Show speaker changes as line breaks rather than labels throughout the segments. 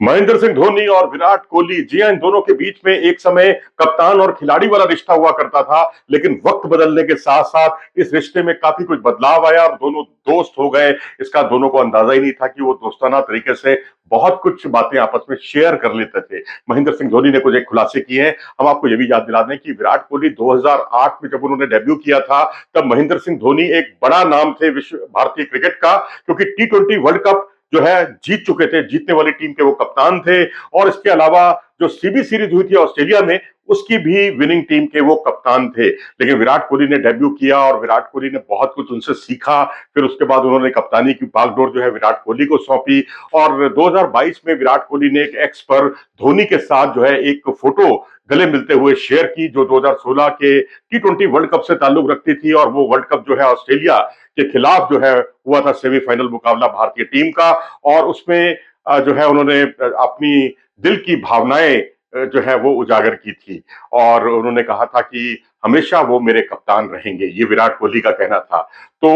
महेंद्र सिंह धोनी और विराट कोहली, जी हां, इन दोनों के बीच में एक समय कप्तान और खिलाड़ी वाला रिश्ता हुआ करता था, लेकिन वक्त बदलने के साथ-साथ इस रिश्ते में काफी कुछ बदलाव आया और दोनों दोस्त हो गए। इसका दोनों को अंदाजा ही नहीं था कि वो दोस्ताना तरीके से बहुत कुछ बातें आपस में शेयर कर लेते थे। महेंद्र सिंह धोनी ने कुछ एक खुलासे किए हैं। हम आपको ये भी याद दिला दें कि विराट कोहली 2008 में जब उन्होंने डेब्यू किया था, तब महेंद्र सिंह धोनी एक बड़ा नाम थे विश्व भारतीय क्रिकेट का, क्योंकि टी20 वर्ल्ड कप जो है जीत चुके थे, जीतने वाली टीम के वो कप्तान थे। और इसके अलावा जो सीबी सीरीज हुई थी ऑस्ट्रेलिया में, उसकी भी विनिंग टीम के वो कप्तान थे। लेकिन विराट कोहली ने डेब्यू किया और विराट कोहली ने बहुत कुछ उनसे सीखा। फिर उसके बाद उन्होंने कप्तानी की बागडोर जो है विराट कोहली को सौंपी और 2022 में विराट कोहली ने एक एक्स पर धोनी के साथ जो है एक फोटो गले मिलते हुए शेयर की, जो 2016 के टी20 वर्ल्ड कप से ताल्लुक रखती थी। और वो वर्ल्ड कप जो है ऑस्ट्रेलिया के खिलाफ जो है हुआ था, सेमीफाइनल मुकाबला भारतीय टीम का। और उसमें जो है उन्होंने अपनी दिल की भावनाएं जो है वो उजागर की थी और उन्होंने कहा था कि हमेशा वो मेरे कप्तान रहेंगे, ये विराट कोहली का कहना था। तो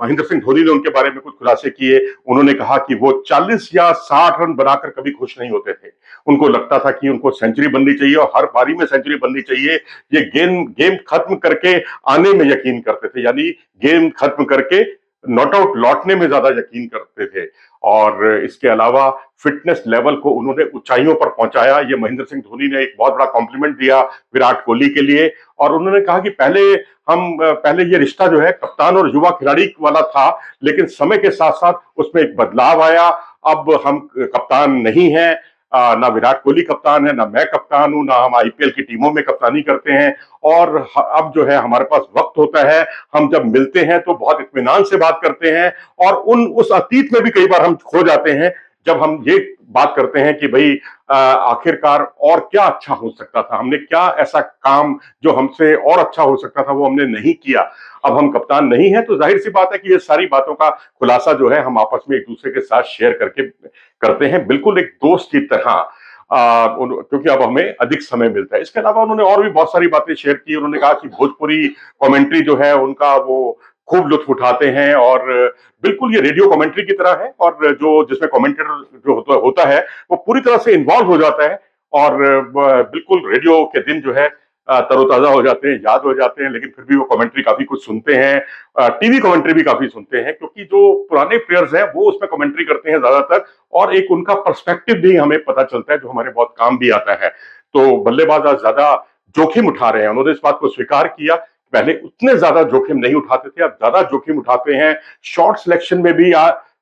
महेंद्र सिंह धोनी ने उनके बारे में कुछ खुलासे किए। उन्होंने कहा कि वो 40 या 60 रन बनाकर कभी खुश नहीं होते थे। उनको लगता था कि उनको सेंचुरी बननी चाहिए और हर पारी में सेंचुरी बननी चाहिए। ये गेम गेम खत्म करके आने में यकीन करते थे, यानी गेम खत्म करके नॉट आउट लौटने में ज्यादा यकीन करते थे। और इसके अलावा फिटनेस लेवल को उन्होंने ऊंचाइयों पर पहुंचाया। ये महेंद्र सिंह धोनी ने एक बहुत बड़ा कॉम्प्लीमेंट दिया विराट कोहली के लिए। और उन्होंने कहा कि पहले ये रिश्ता जो है कप्तान और युवा खिलाड़ी वाला था, लेकिन समय के साथ साथ उसमें एक बदलाव आया। अब हम कप्तान नहीं है, ना विराट कोहली कप्तान है, ना मैं कप्तान हूं, ना हम आईपीएल की टीमों में कप्तानी करते हैं। और अब जो है हमारे पास वक्त होता है, हम जब मिलते हैं तो बहुत इत्मीनान से बात करते हैं। और उस अतीत में भी कई बार हम खो जाते हैं, जब हम ये बात करते हैं कि भाई आखिरकार और क्या अच्छा हो सकता था, हमने क्या ऐसा काम जो हमसे और अच्छा हो सकता था वो हमने नहीं किया। अब हम कप्तान नहीं है, तो जाहिर सी बात है कि ये सारी बातों का खुलासा जो है हम आपस में एक दूसरे के साथ शेयर करके करते हैं, बिल्कुल एक दोस्त की तरह। क्योंकि अब हमें अधिक समय मिलता है। इसके अलावा उन्होंने और भी बहुत सारी बातें शेयर की। उन्होंने कहा कि भोजपुरी कमेंट्री जो है उनका वो खूब लुत्फ उठाते हैं और बिल्कुल ये रेडियो कमेंट्री की तरह है। और जो जिसमें कमेंटेटर जो होता है वो पूरी तरह से इन्वॉल्व हो जाता है और बिल्कुल रेडियो के दिन जो है तरोताजा हो जाते हैं, याद हो जाते हैं। लेकिन फिर भी वो कमेंट्री काफी कुछ सुनते हैं, टीवी कमेंट्री भी काफी सुनते हैं, क्योंकि जो पुराने प्लेयर्स हैं वो उसमें कमेंट्री करते हैं ज्यादातर। और एक उनका पर्सपेक्टिव भी हमें पता चलता है, जो हमारे बहुत काम भी आता है। तो बल्लेबाज आज ज्यादा जोखिम उठा रहे हैं, उन्होंने इस बात को स्वीकार किया। पहले उतने ज्यादा जोखिम नहीं उठाते थे, अब ज्यादा जोखिम उठाते हैं। शॉट सिलेक्शन में भी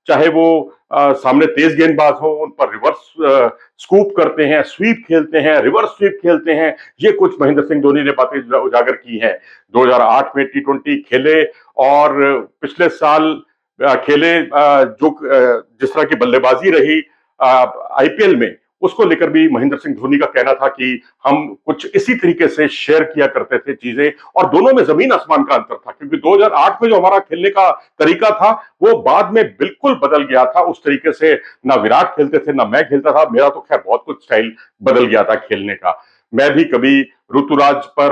चाहे वो सामने तेज गेंदबाज हो, उन पर रिवर्स स्कूप करते हैं, स्वीप खेलते हैं, रिवर्स स्वीप खेलते हैं। ये कुछ महेंद्र सिंह धोनी ने बातें उजागर की हैं। 2008 में टी20 खेले और पिछले साल खेले, जिस तरह की बल्लेबाजी रही आईपीएल में, उसको लेकर भी महेंद्र सिंह धोनी का कहना था कि हम कुछ इसी तरीके से शेयर किया करते थे चीजें। और दोनों में जमीन आसमान का अंतर था, क्योंकि 2008 में जो हमारा खेलने का तरीका था वो बाद में बिल्कुल बदल गया था। उस तरीके से ना विराट खेलते थे, ना मैं खेलता था। मेरा तो खैर बहुत कुछ स्टाइल बदल गया था खेलने का। मैं भी कभी ऋतुराज पर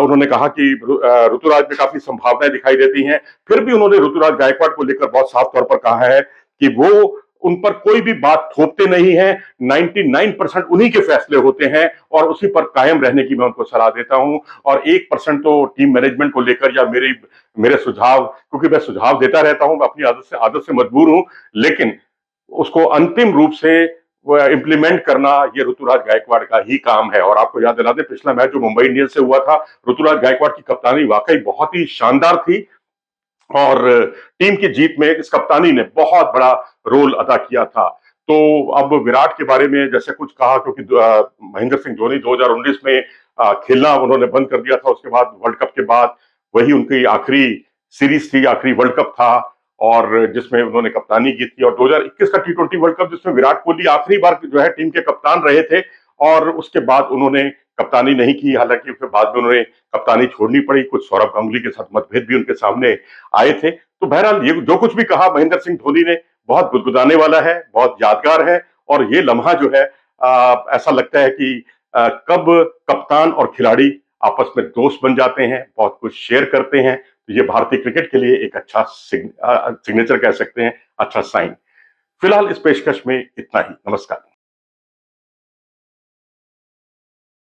उन्होंने कहा कि ऋतुराज में काफी संभावनाएं दिखाई देती हैं। फिर भी उन्होंने ऋतुराज गायकवाड़ को लेकर बहुत साफ तौर पर कहा है कि वो उन पर कोई भी बात थोपते नहीं है। 99% उन्हीं के फैसले होते हैं और उसी पर कायम रहने की मैं उनको सलाह देता हूं। और 1% तो टीम मैनेजमेंट को लेकर या मेरे सुझाव, क्योंकि मैं सुझाव देता रहता हूं, मैं अपनी आदत से मजबूर हूं, लेकिन उसको अंतिम रूप से इंप्लीमेंट करना ये ऋतुराज गायकवाड़ का ही काम है। और आपको याद दिला दें, पिछला मैच जो मुंबई इंडियंस से हुआ था, ऋतुराज गायकवाड़ की कप्तानी वाकई बहुत ही शानदार थी और टीम की जीत में इस कप्तानी ने बहुत बड़ा रोल अदा किया था। तो अब विराट के बारे में जैसे कुछ कहा, क्योंकि महेंद्र सिंह धोनी 2019 में खेलना उन्होंने बंद कर दिया था। उसके बाद वर्ल्ड कप के बाद वही उनकी आखिरी सीरीज थी, आखिरी वर्ल्ड कप था और जिसमें उन्होंने कप्तानी की थी। और 2021 का टी20 वर्ल्ड कप, जिसमें विराट कोहली आखिरी बार जो है टीम के कप्तान रहे थे और उसके बाद उन्होंने कप्तानी नहीं की। हालांकि फिर बाद में उन्होंने कप्तानी छोड़नी पड़ी, कुछ सौरभ गांगुली के साथ मतभेद भी उनके सामने आए थे। तो बहरहाल ये जो कुछ भी कहा महेंद्र सिंह धोनी ने, बहुत गुदगुदाने वाला है, बहुत यादगार है। और ये लम्हा जो है ऐसा लगता है कि कब कप्तान और खिलाड़ी आपस में दोस्त बन जाते हैं, बहुत कुछ शेयर करते हैं, तो ये भारतीय क्रिकेट के लिए एक अच्छा सिग्नेचर कह सकते हैं, अच्छा साइन। फिलहाल इस पेशकश में इतना ही। नमस्कार।